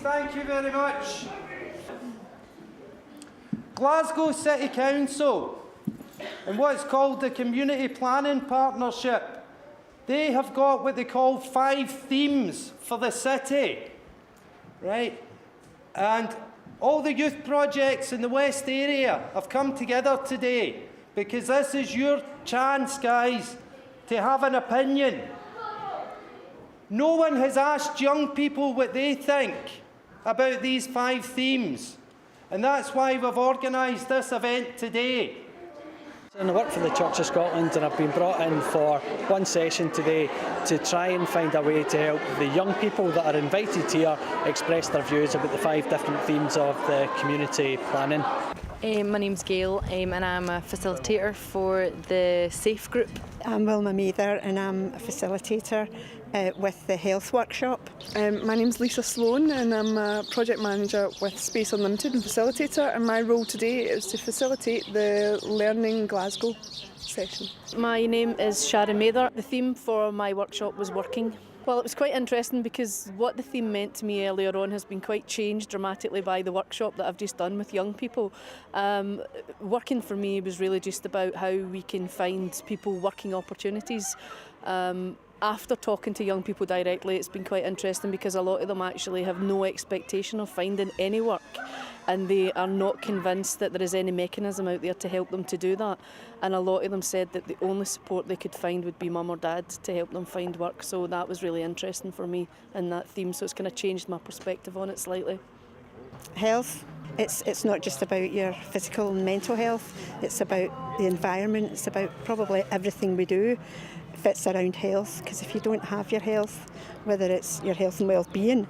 thank you very much. Glasgow City Council and what's called the Community Planning Partnership, they have got what they call 5 themes for the city, right? And all the youth projects in the West area have come together today because this is your chance, guys, to have an opinion. No one has asked young people what they think about these 5 themes, and that's why we've organised this event today. And I work for the Church of Scotland, and I've been brought in for one session today to try and find a way to help the young people that are invited here express their views about the 5 different themes of the community planning. My name's Gail and I'm a facilitator for the SAFE group. I'm Wilma Mather and I'm a facilitator with the health workshop. My name's Lisa Sloan and I'm a project manager with Space Unlimited and facilitator, and my role today is to facilitate the Learning Glasgow session. My name is Sharon Mather. The theme for my workshop was working. Well, it was quite interesting because what the theme meant to me earlier on has been quite changed dramatically by the workshop that I've just done with young people. Working for me was really just about how we can find people working opportunities. After talking to young people directly, it's been quite interesting because a lot of them actually have no expectation of finding any work, and they are not convinced that there is any mechanism out there to help them to do that. And a lot of them said that the only support they could find would be mum or dad to help them find work. So that was really interesting for me in that theme, so it's kind of changed my perspective on it slightly. Health, it's not just about your physical and mental health, it's about the environment, it's about probably everything we do fits around health, because if you don't have your health, whether it's your health and well-being,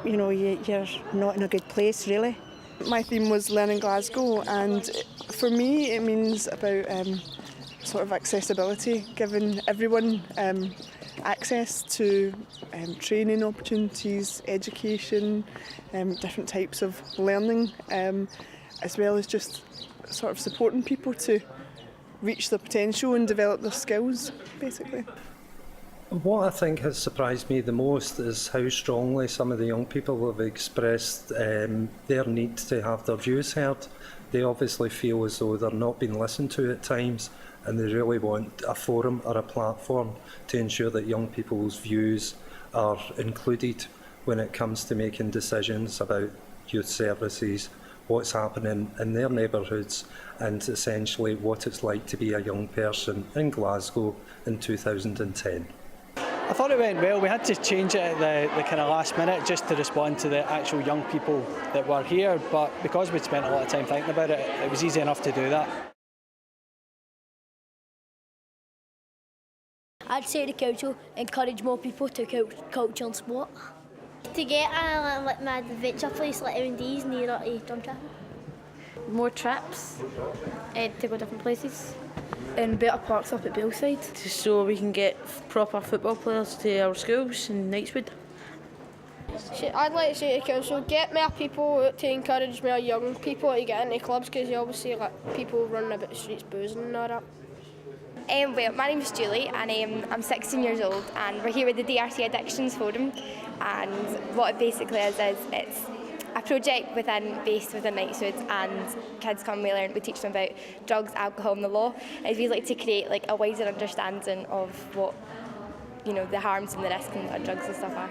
you know, you're not in a good place really. My theme was Learning Glasgow, and for me it means about sort of accessibility, giving everyone access to training opportunities, education, different types of learning, as well as just sort of supporting people to reach their potential and develop their skills, basically. What I think has surprised me the most is how strongly some of the young people have expressed their need to have their views heard. They obviously feel as though they're not being listened to at times, and they really want a forum or a platform to ensure that young people's views are included when it comes to making decisions about youth services, what's happening in their neighbourhoods, and essentially what it's like to be a young person in Glasgow in 2010. I thought it went well. We had to change it at the kind of last minute just to respond to the actual young people that were here, but because we'd spent a lot of time thinking about it, it was easy enough to do that. I'd say the council encourage more people to culture and sport. To get like my adventure place like M&D's near Drumchapel. More trips to go different places. And better parks up at Beleside, so we can get proper football players to our schools in Knightswood. I'd like to say to the council, get more people to encourage more young people to get into clubs, because you obviously let people running about the streets boozing and all that. Well, my name's Julie and I'm 16 years old, and we're here with the DRC Addictions Forum, and what it basically is it's a project based within Knightswood, and kids come, we teach them about drugs, alcohol and the law, and we like to create like a wider understanding of what, you know, the harms and the risks of drugs and stuff are.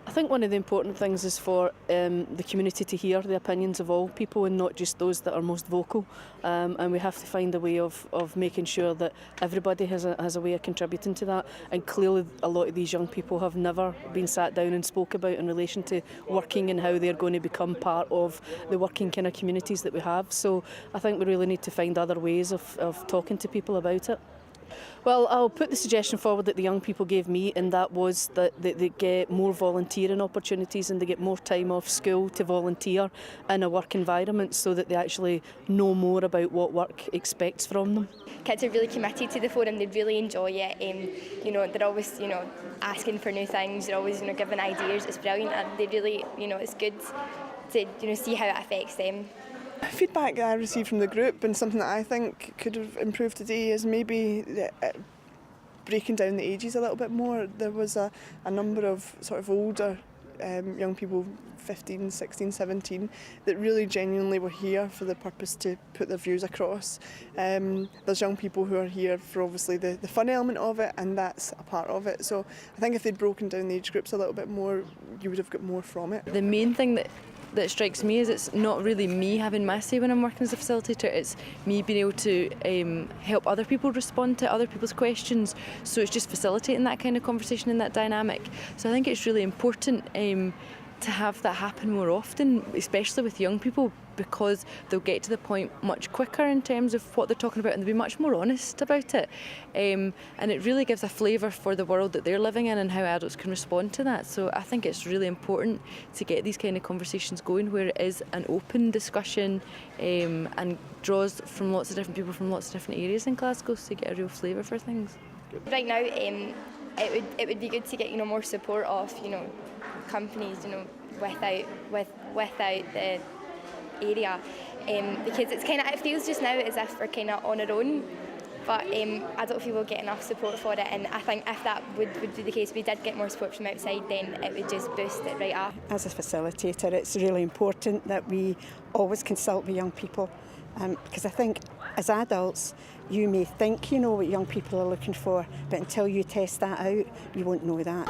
I think one of the important things is for the community to hear the opinions of all people and not just those that are most vocal, and we have to find a way of making sure that everybody has a way of contributing to that. And clearly a lot of these young people have never been sat down and spoke about in relation to working and how they're going to become part of the working kind of communities that we have. So I think we really need to find other ways of talking to people about it. Well, I'll put the suggestion forward that the young people gave me, and that was that they get more volunteering opportunities and they get more time off school to volunteer in a work environment so that they actually know more about what work expects from them. Kids are really committed to the forum, they really enjoy it, you know, they're always, you know, asking for new things, they're always, you know, giving ideas. It's brilliant, and they really, you know, it's good to, you know, see how it affects them. Feedback that I received from the group, and something that I think could have improved today, is maybe breaking down the ages a little bit more. There was a number of sort of older young people 15, 16, 17 that really genuinely were here for the purpose to put their views across. There's young people who are here for obviously the fun element of it, and that's a part of it. So I think if they'd broken down the age groups a little bit more, you would have got more from it. The main thing that strikes me is it's not really me having my say when I'm working as a facilitator, it's me being able to help other people respond to other people's questions. So it's just facilitating that kind of conversation and that dynamic. So I think it's really important to have that happen more often, especially with young people, because they'll get to the point much quicker in terms of what they're talking about, and they'll be much more honest about it. And it really gives a flavour for the world that they're living in and how adults can respond to that. So I think it's really important to get these kind of conversations going where it is an open discussion and draws from lots of different people from lots of different areas in Glasgow, so you get a real flavour for things. Right now, it would be good to get more support of companies without the area, because it's it feels just now as if we're kind of on our own, but I don't feel we'll get enough support for it, and I think if that would be the case, we did get more support from outside, then it would just boost it right up. As a facilitator, it's really important that we always consult with young people, because I think as adults you may think you know what young people are looking for, but until you test that out you won't know that.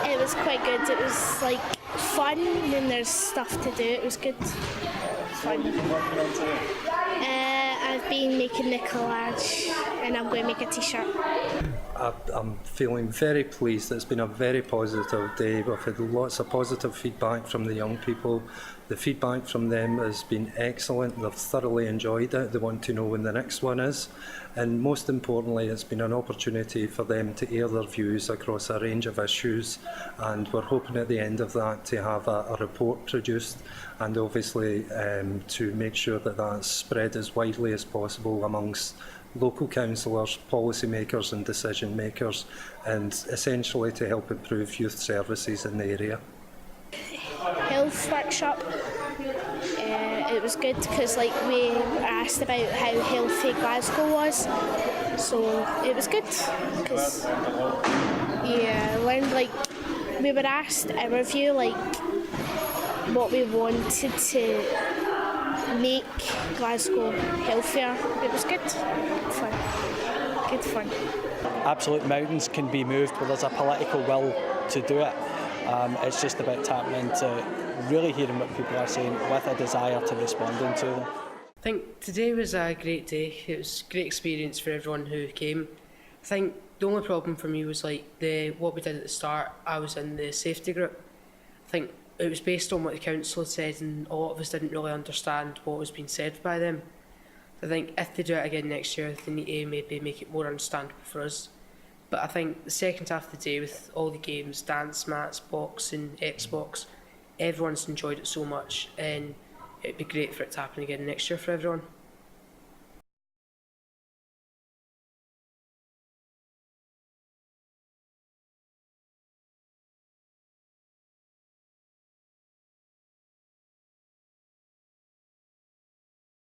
It was quite good. It was fun and there's stuff to do. It was good. Fun. What have you been working on today? I've been making the collage and I'm going to make a t-shirt. I'm feeling very pleased. It's been a very positive day. We've had lots of positive feedback from the young people. The feedback from them has been excellent. They've thoroughly enjoyed it. They want to know when the next one is. And most importantly, it's been an opportunity for them to air their views across a range of issues. And we're hoping at the end of that to have a report produced, and obviously to make sure that that's spread as widely as possible amongst local councillors, policy makers and decision makers, and essentially to help improve youth services in the area. Health workshop. It was good because we were asked about how healthy Glasgow was, so it was good. Cause, I learned we were asked our view what we wanted to make Glasgow healthier. It was good. Good fun. Absolute mountains can be moved where there's a political will to do it. It's just about tapping into really hearing what people are saying with a desire to responding to them. I think today was a great day. It was a great experience for everyone who came. I think the only problem for me was what we did at the start. I was in the safety group. I think it was based on what the council had said, and a lot of us didn't really understand what was being said by them. I think if they do it again next year, they need to maybe make it more understandable for us. But I think the second half of the day, with all the games, dance mats, boxing, Xbox, everyone's enjoyed it so much, and it'd be great for it to happen again next year for everyone.